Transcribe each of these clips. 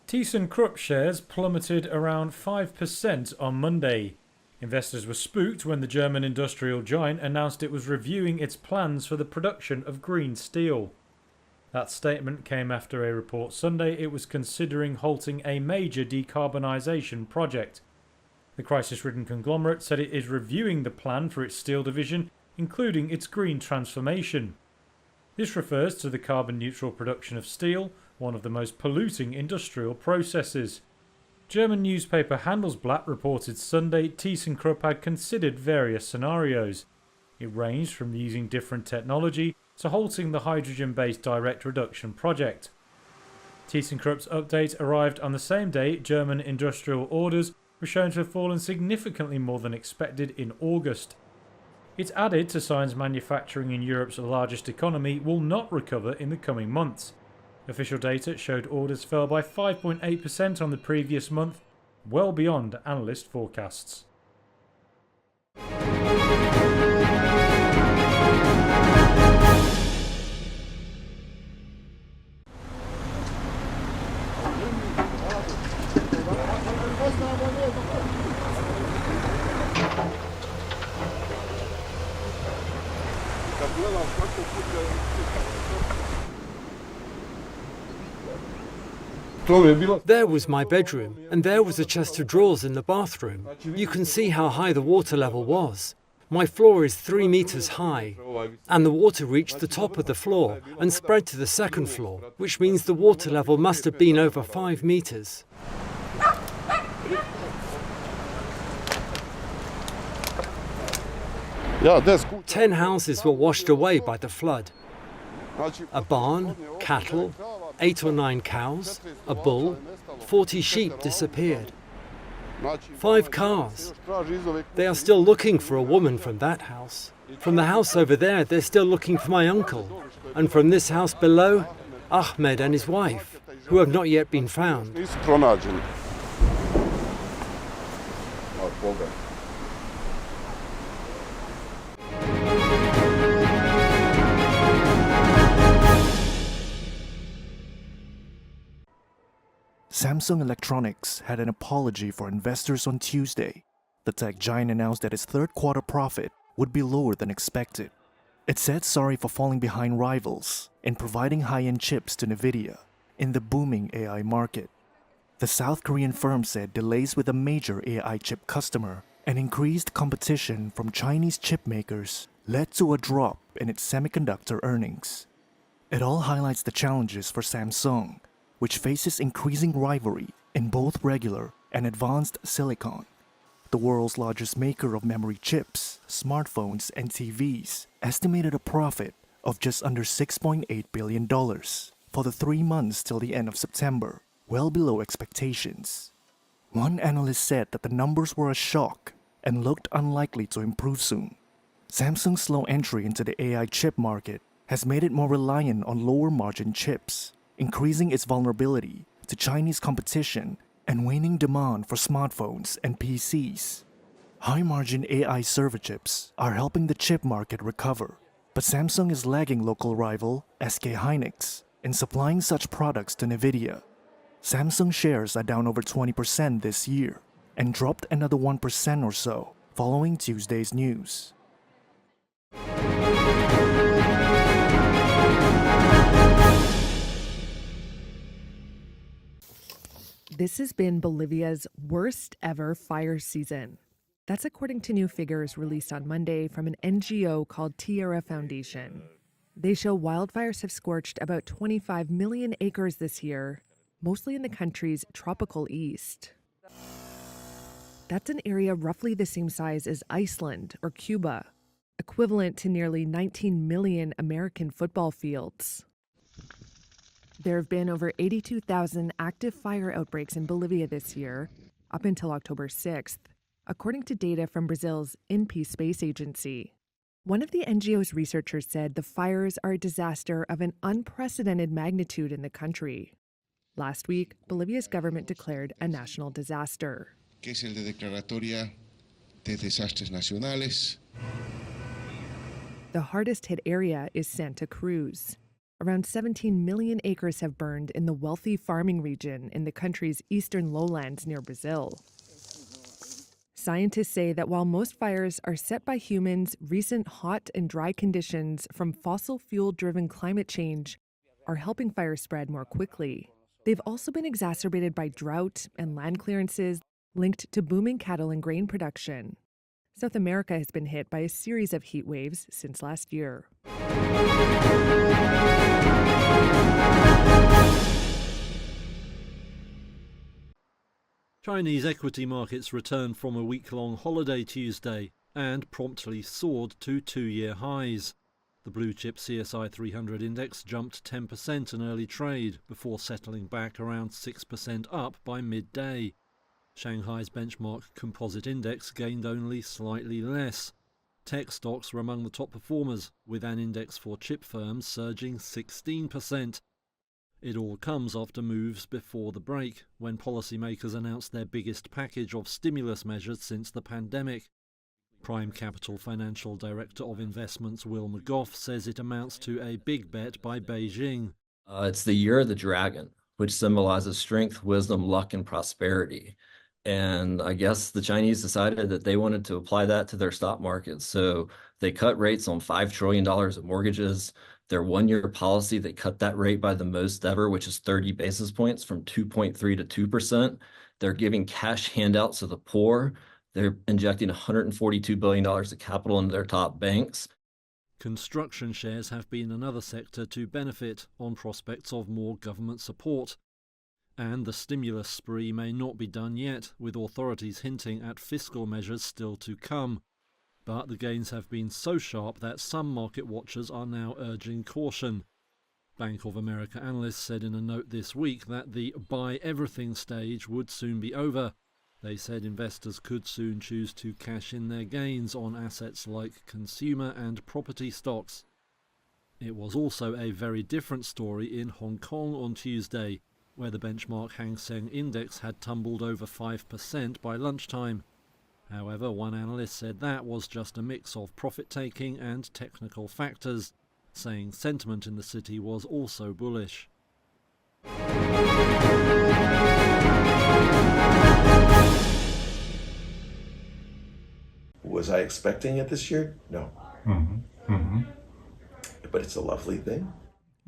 ThyssenKrupp shares plummeted around 5% on Monday. Investors were spooked when the German industrial giant announced it was reviewing its plans for the production of green steel. That statement came after a report Sunday it was considering halting a major decarbonisation project. The crisis-ridden conglomerate said it is reviewing the plan for its steel division, including its green transformation. This refers to the carbon-neutral production of steel, one of the most polluting industrial processes. German newspaper Handelsblatt reported Sunday ThyssenKrupp had considered various scenarios. It ranged from using different technology to halting the hydrogen-based direct reduction project. ThyssenKrupp's update arrived on the same day German industrial orders were shown to have fallen significantly more than expected in August. It added to signs manufacturing in Europe's largest economy will not recover in the coming months. Official data showed orders fell by 5.8% on the previous month, well beyond analyst forecasts. There was my bedroom, and there was a chest of drawers in the bathroom. You can see how high the water level was. My floor is 3 meters high, and the water reached the top of the floor and spread to the second floor, which means the water level must have been over 5 meters. Yeah, 10 houses were washed away by the flood. A barn, cattle, 8 or 9 cows, a bull, 40 sheep disappeared. 5 cars. They are still looking for a woman from that house. From the house over there, they're still looking for my uncle. And from this house below, Ahmed and his wife, who have not yet been found. Samsung Electronics had an apology for investors on Tuesday. The tech giant announced that its third quarter profit would be lower than expected. It said sorry for falling behind rivals in providing high-end chips to NVIDIA in the booming AI market. The South Korean firm said delays with a major AI chip customer and increased competition from Chinese chip makers led to a drop in its semiconductor earnings. It all highlights the challenges for Samsung, which faces increasing rivalry in both regular and advanced silicon. The world's largest maker of memory chips, smartphones, and TVs estimated a profit of just under $6.8 billion for the 3 months till the end of September, well below expectations. One analyst said that the numbers were a shock and looked unlikely to improve soon. Samsung's slow entry into the AI chip market has made it more reliant on lower margin chips, increasing its vulnerability to Chinese competition and waning demand for smartphones and PCs. High-margin AI server chips are helping the chip market recover, but Samsung is lagging local rival SK Hynix in supplying such products to NVIDIA. Samsung shares are down over 20% this year and dropped another 1% or so following Tuesday's news. This has been Bolivia's worst ever fire season. That's according to new figures released on Monday from an NGO called Tierra Foundation. They show wildfires have scorched about 25 million acres this year, mostly in the country's tropical east. That's an area roughly the same size as Iceland or Cuba, equivalent to nearly 19 million American football fields. There have been over 82,000 active fire outbreaks in Bolivia this year, up until October 6th, according to data from Brazil's INPE space agency. One of the NGO's researchers said the fires are a disaster of an unprecedented magnitude in the country. Last week, Bolivia's government declared a national disaster. Que es el de declaratoria de desastres nacionales. The hardest hit area is Santa Cruz. Around 17 million acres have burned in the wealthy farming region in the country's eastern lowlands near Brazil. Scientists say that while most fires are set by humans, recent hot and dry conditions from fossil fuel-driven climate change are helping fires spread more quickly. They've also been exacerbated by drought and land clearances linked to booming cattle and grain production. South America has been hit by a series of heat waves since last year. Chinese equity markets returned from a week-long holiday Tuesday and promptly soared to two-year highs. The blue-chip CSI 300 index jumped 10% in early trade before settling back around 6% up by midday. Shanghai's benchmark composite index gained only slightly less. Tech stocks were among the top performers, with an index for chip firms surging 16%. It all comes after moves before the break, when policymakers announced their biggest package of stimulus measures since the pandemic. Prime Capital Financial Director of Investments Will McGough says it amounts to a big bet by Beijing. It's the year of the dragon, which symbolizes strength, wisdom, luck, and prosperity. And I guess the Chinese decided that they wanted to apply that to their stock market. So they cut rates on $5 trillion of mortgages. Their one-year policy, they cut that rate by the most ever, which is 30 basis points from 2.3 to 2%. They're giving cash handouts to the poor. They're injecting $142 billion of capital into their top banks. Construction shares have been another sector to benefit on prospects of more government support. And the stimulus spree may not be done yet, with authorities hinting at fiscal measures still to come. But the gains have been so sharp that some market watchers are now urging caution. Bank of America analysts said in a note this week that the buy everything stage would soon be over. They said investors could soon choose to cash in their gains on assets like consumer and property stocks. It was also a very different story in Hong Kong on Tuesday, where the benchmark Hang Seng Index had tumbled over 5% by lunchtime. However, one analyst said that was just a mix of profit-taking and technical factors, saying sentiment in the city was also bullish. Was I expecting it this year? No. But it's a lovely thing.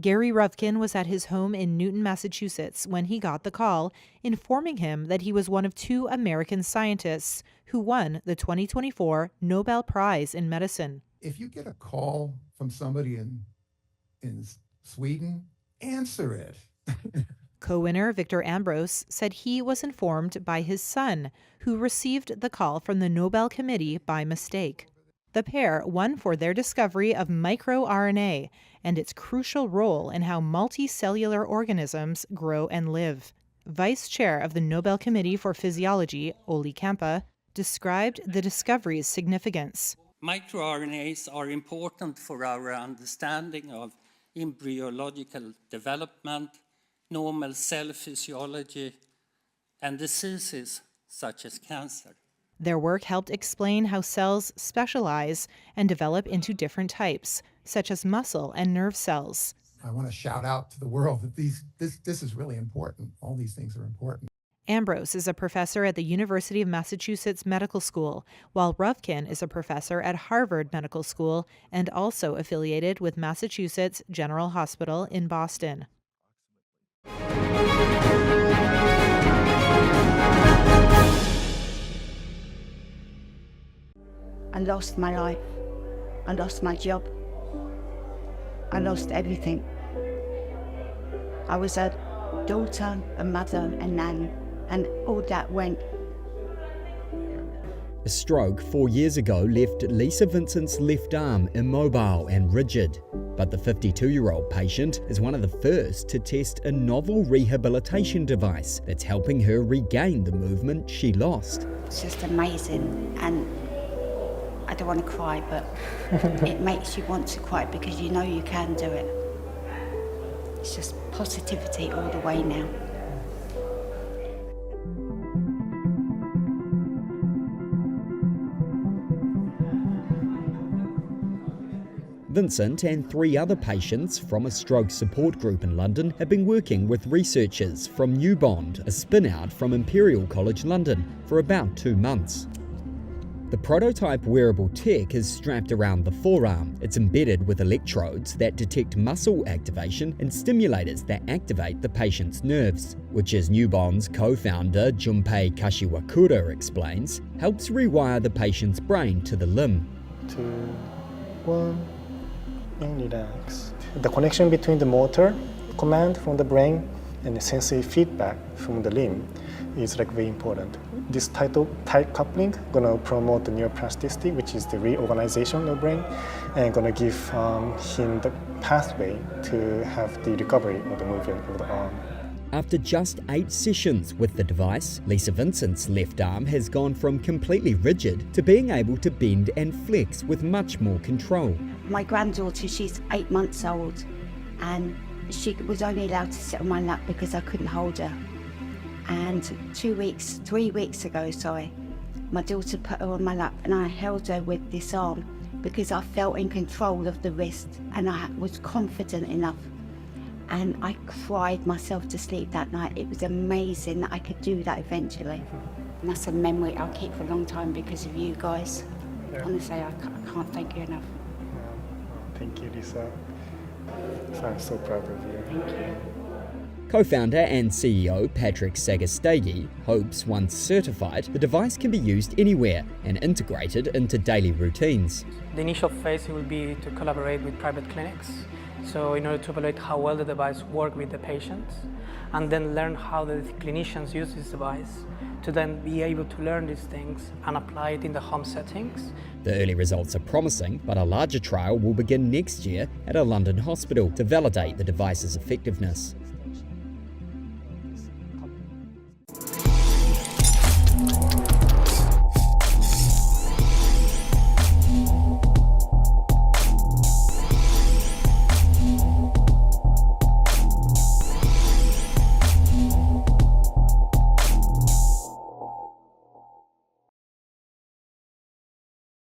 Gary Ruvkin was at his home in Newton, Massachusetts, when he got the call, informing him that he was one of two American scientists who won the 2024 Nobel Prize in Medicine. If you get a call from somebody in Sweden, answer it. Co-winner Victor Ambros said he was informed by his son, who received the call from the Nobel Committee by mistake. The pair won for their discovery of microRNA and its crucial role in how multicellular organisms grow and live. Vice Chair of the Nobel Committee for Physiology, Olli Kampa, described the discovery's significance. MicroRNAs are important for our understanding of embryological development, normal cell physiology, and diseases such as cancer. Their work helped explain how cells specialize and develop into different types, such as muscle and nerve cells. I want to shout out to the world that this is really important. All these things are important. Ambrose is a professor at the University of Massachusetts Medical School, while Ruvkin is a professor at Harvard Medical School and also affiliated with Massachusetts General Hospital in Boston. I lost my life. I lost my job. I lost everything. I was a daughter, a mother, a nan, and all that went. A stroke 4 years ago left Lisa Vincent's left arm immobile and rigid, but the 52-year-old patient is one of the first to test a novel rehabilitation device that's helping her regain the movement she lost. It's just amazing, and I don't want to cry, but it makes you want to cry because you know you can do it. It's just positivity all the way now. Vincent and 3 other patients from a stroke support group in London have been working with researchers from Newbond, a spin-out from Imperial College London, for about 2 months. The prototype wearable tech is strapped around the forearm. It's embedded with electrodes that detect muscle activation and stimulators that activate the patient's nerves, which, as Newbond's co-founder Junpei Kashiwakura explains, helps rewire the patient's brain to the limb. 2, 1, and relax. The connection between the motor command from the brain and the sensory feedback from the limb is very important. This tight coupling gonna promote the neuroplasticity, which is the reorganization of the brain, and gonna give him the pathway to have the recovery of the movement of the arm. After just 8 sessions with the device, Lisa Vincent's left arm has gone from completely rigid to being able to bend and flex with much more control. My granddaughter, she's 8 months old, and she was only allowed to sit on my lap because I couldn't hold her. And 3 weeks ago, my daughter put her on my lap and I held her with this arm because I felt in control of the wrist and I was confident enough. And I cried myself to sleep that night. It was amazing that I could do that eventually. And that's a memory I'll keep for a long time because of you guys. Yeah. Honestly, I can't thank you enough. Yeah. Thank you, Lisa. I'm so proud of you. Thank you. Co-founder and CEO Patrick Sagastegi hopes once certified, the device can be used anywhere and integrated into daily routines. The initial phase will be to collaborate with private clinics, so in order to evaluate how well the device works with the patients, and then learn how the clinicians use this device, to then be able to learn these things and apply it in the home settings. The early results are promising, but a larger trial will begin next year at a London hospital to validate the device's effectiveness.